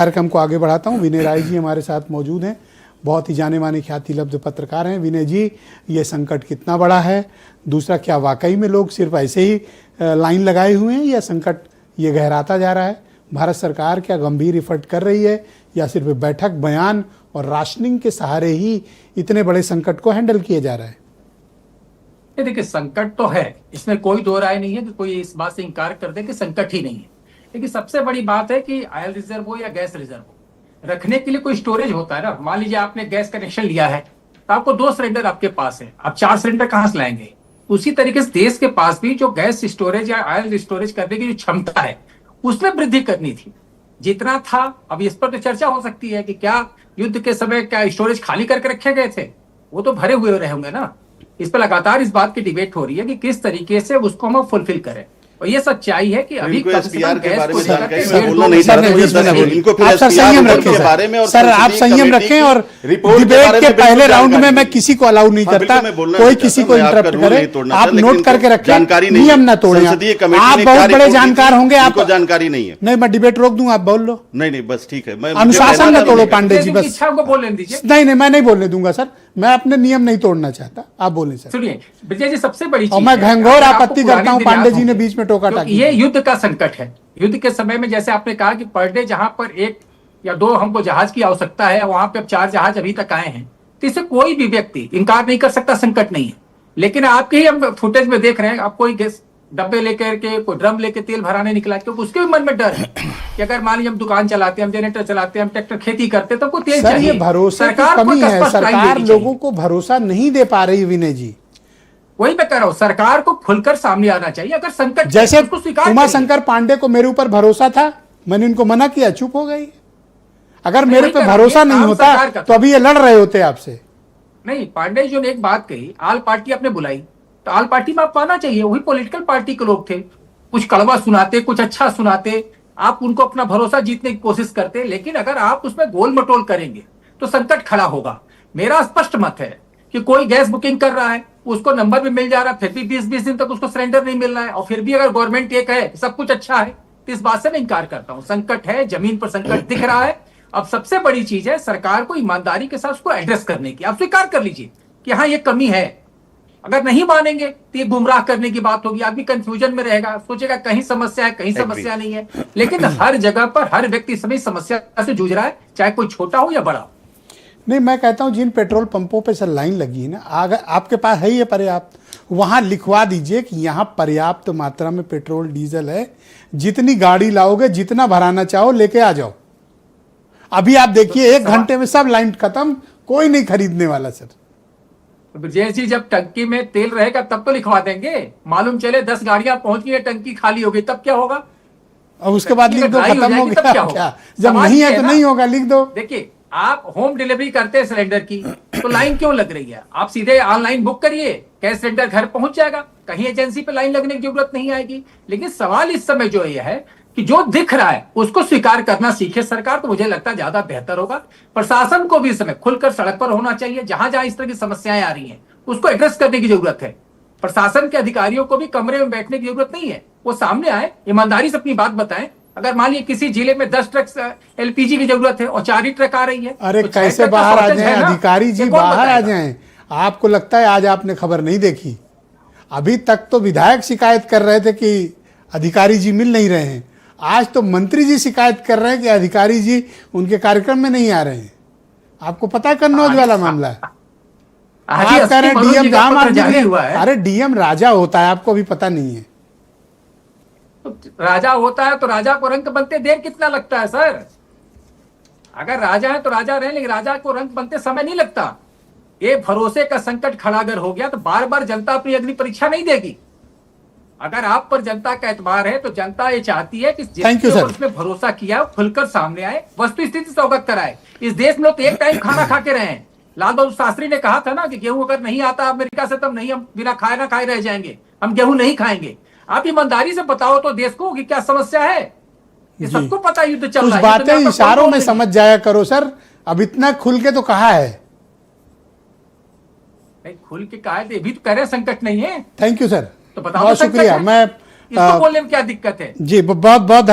कार्यक्रम को आगे बढ़ाता हूं। विनय राय जी हमारे साथ मौजूद हैं, बहुत ही जाने माने ख्याति लब्ध पत्रकार हैं। विनय जी, ये संकट कितना बड़ा है? दूसरा, क्या वाकई में लोग सिर्फ ऐसे ही लाइन लगाए हुए हैं या संकट ये गहराता जा रहा है? भारत सरकार क्या गंभीर एफर्ट कर रही है या सिर्फ बैठक, बयान और राशनिंग के सहारे ही इतने बड़े संकट को हैंडल किया जा रहा है? देखिए, संकट तो है, इसमें कोई दो राय नहीं है कि कोई इस बात से इंकार कर दे कि संकट ही नहीं है। लेकिन सबसे बड़ी बात है कि ऑयल रिजर्व हो या गैस रिजर्व हो, रखने के लिए कोई स्टोरेज होता है ना। मान लीजिए आपने गैस कनेक्शन लिया है तो आपको 2 सिलेंडर आपके पास है, आप 4 सिलेंडर कहां से लाएंगे? उसी तरीके से देश के पास भी जो गैस स्टोरेज या ऑयल स्टोरेज करने की जो क्षमता है उसमें वृद्धि करनी थी। जितना था, अब इस पर तो चर्चा हो सकती है कि क्या युद्ध के समय क्या स्टोरेज खाली करके रखे गए थे? वो तो भरे हुए रहे होंगे ना। इस पर लगातार इस बात की डिबेट हो रही है कि किस तरीके से उसको हम फुलफिल करें। और ये सच्चाई है कि अभी सर आप संयम रखें और डिबेट के पहले राउंड में मैं किसी को अलाउ नहीं करता कोई किसी को इंटरप्ट करे। आप नोट करके रखें, नियम ना तोड़ें। आप बहुत बड़े जानकार होंगे, आपको जानकारी नहीं है। नहीं, मैं डिबेट रोक दूं, आप बोल लो। नहीं, बस ठीक है, अनुशासन ना तोड़ो पांडे जी, बस बोलने दीजिए। नहीं, मैं नहीं बोलने दूंगा सर, मैं अपने नियम नहीं तोड़ना चाहता, आप बोलें सर। सुनिए विजय जी, सबसे बड़ी चीज, और मैं घंघोर आपत्ति करता हूं, पांडे जी ने बीच में टोका टाकी। ये युद्ध का संकट है। युद्ध के समय में जैसे आपने कहा कि पर डे जहां पर 1 या 2 हमको जहाज की आवश्यकता है, वहां पे अब 4 जहाज अभी तक आए हैं, तो इससे कोई भी व्यक्ति इंकार नहीं कर सकता संकट नहीं है। लेकिन आपके ही हम फुटेज में देख रहे हैं, आप कोई गैस डब्बे लेकर के, कोई ड्रम लेके तेल भराने निकला, क्योंकि उसके भी मन में डर है कि अगर मान लीजिए हम दुकान चलाते हैं, हम जनरेटर चलाते हैं, हम ट्रैक्टर खेती करते हैं, तो कोई तेल चाहिए। भरोसा की कमी है, सरकार लोगों को भरोसा नहीं दे पा रही। विनय जी, वही मैं कह रहा हूं, सरकार को खुलकर सामने आना चाहिए। अगर संकट जैसे उमाशंकर पांडे को मेरे ऊपर भरोसा था, मैंने उनको मना किया, चुप हो गई। अगर मेरे पे भरोसा नहीं होता तो अभी ये लड़ रहे होते आपसे। नहीं, पांडे जी ने एक बात कही, आल पार्टी आपने बुलाई, तो आल पार्टी में आप पाना चाहिए, वही पॉलिटिकल पार्टी के लोग थे। कुछ कड़वा सुनाते, कुछ अच्छा सुनाते, आप उनको अपना भरोसा जीतने की कोशिश करते। लेकिन अगर आप उसमें गोल मटोल करेंगे तो संकट खड़ा होगा। मेरा स्पष्ट मत है कि कोई गैस बुकिंग कर रहा है, उसको नंबर भी मिल जा रहा है, फिर भी 20-20 दिन तक उसको सिलेंडर नहीं मिल रहा है, और फिर भी अगर गवर्नमेंट एक है, सब कुछ अच्छा है, तो इस बात से मैं इंकार करता हूं। संकट है, जमीन पर संकट दिख रहा है। अब सबसे बड़ी चीज है सरकार को ईमानदारी के साथ उसको एड्रेस करने की। आप स्वीकार कर लीजिए कि हाँ ये कमी है। अगर नहीं मानेंगे तो ये गुमराह करने की बात होगी, आदमी कंफ्यूजन में रहेगा, सोचेगा कहीं समस्या है, कहीं समस्या नहीं है। लेकिन हर जगह पर हर व्यक्ति इस समय समस्या से जूझ रहा है, चाहे कोई छोटा हो या बड़ा। नहीं, मैं कहता हूं जिन पेट्रोल पंपों पे सर लाइन लगी है ना, अगर आपके पास है ये पर्याप्त, वहां लिखवा दीजिए कि यहां पर्याप्त मात्रा में पेट्रोल डीजल है, जितनी गाड़ी लाओगे, जितना भराना चाहो लेके आ जाओ। अभी आप देखिए 1 घंटे में सब लाइन खत्म, कोई नहीं खरीदने वाला सर। जैसी जब टंकी में तेल रहेगा तब तो लिखवा देंगे। मालूम चले 10 गाड़ियां पहुंच गई, टंकी खाली हो गई, तब क्या होगा? और उसके बाद लिख दो खत्म हो गया, क्या? जब नहीं है तो नहीं होगा, लिख दो। देखिए, आप होम डिलीवरी करते हैं सिलेंडर की, तो लाइन क्यों लग रही है? आप सीधे ऑनलाइन बुक करिए, गैस सिलेंडर घर पहुंच जाएगा, कहीं एजेंसी पे लाइन लगने की जरूरत नहीं आएगी। लेकिन सवाल इस समय जो ये है कि जो दिख रहा है उसको स्वीकार करना सीखे सरकार, तो मुझे लगता है ज्यादा बेहतर होगा। प्रशासन को भी इस समय खुलकर सड़क पर होना चाहिए। जहां जहां इस तरह की समस्याएं आ रही हैं उसको एड्रेस करने की जरूरत है। प्रशासन के अधिकारियों को भी कमरे में बैठने की जरूरत नहीं है, वो सामने आए, ईमानदारी से अपनी बात बताएं। अगर मान लीजिए किसी जिले में 10 ट्रक एलपीजी की जरूरत है और 4 ही ट्रक आ रही है, अरे तो कैसे बाहर आ जाएं अधिकारी जी, बाहर आ जाएं। आपको लगता है आज आपने खबर नहीं देखी? अभी तक तो विधायक शिकायत कर रहे थे कि अधिकारी जी मिल नहीं रहे हैं, आज तो मंत्री जी शिकायत कर रहे हैं कि अधिकारी जी उनके कार्यक्रम में नहीं आ रहे हैं। आपको पता है कन्नौज वाला मामला है? आप कह रहे हैं डीएम जहां हुआ है। अरे डीएम राजा होता है, आपको अभी पता नहीं है? तो राजा होता है तो राजा को रंग बनते देर कितना लगता है सर? अगर राजा है तो राजा रहे, लेकिन राजा को रंग बनते समय नहीं लगता। ये भरोसे का संकट खड़ा अगर हो गया तो बार बार जनता अपनी अग्नि परीक्षा नहीं देगी। अगर आप पर जनता का एतबार है तो जनता ये चाहती है कि जिसने उसने भरोसा किया खुलकर सामने आए, वस्तु स्थिति से अवगत कराए। इस देश में तो एक टाइम खाना खा के रहे हैं। लाल बहादुर शास्त्री ने कहा था ना कि गेहूं अगर नहीं आता अमेरिका से, तब नहीं, हम बिना खाए ना खाए रह जाएंगे, हम गेहूं नहीं खाएंगे। आप ईमानदारी से बताओ तो देश को कि क्या समस्या है। ये सबको पता युद्ध चल रहा है। बातें इशारों में समझ जाया करो सर, अब इतना खुल के तो कहा है। नहीं, खुल के कहा है तो भी तो कह रहे संकट नहीं है। थैंक यू सर, तो बताओ, बहुत शुक्रिया। मैं इसको बोलने में क्या दिक्कत है? जी बहुत बहुत